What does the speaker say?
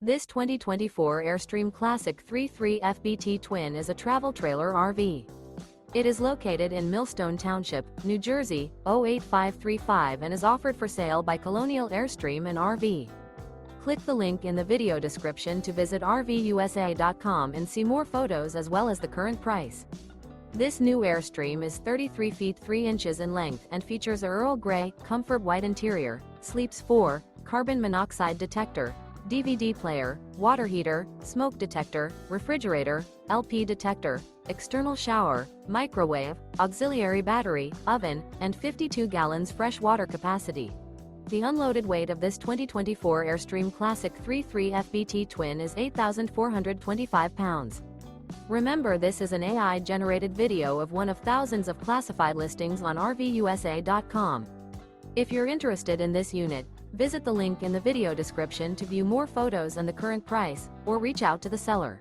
This 2024 Airstream Classic 3.3 FBT Twin is a travel trailer RV. It is located in Millstone Township, New Jersey, 08535 and is offered for sale by Colonial Airstream RV. Click the link in the video description to visit RVUSA.com and see more photos as well as the current price. This new Airstream is 33 feet 3 inches in length and features a Earl Grey, comfort white interior, sleeps 4, carbon monoxide detector, DVD player, water heater, smoke detector, refrigerator, LP detector, external shower, microwave, auxiliary battery, oven, and 52 gallons fresh water capacity. The unloaded weight of this 2024 Airstream Classic 3.3 FBT Twin is 8,425 pounds. Remember, this is an AI-generated video of one of thousands of classified listings on RVUSA.com. If you're interested in this unit, visit the link in the video description to view more photos and the current price, or reach out to the seller.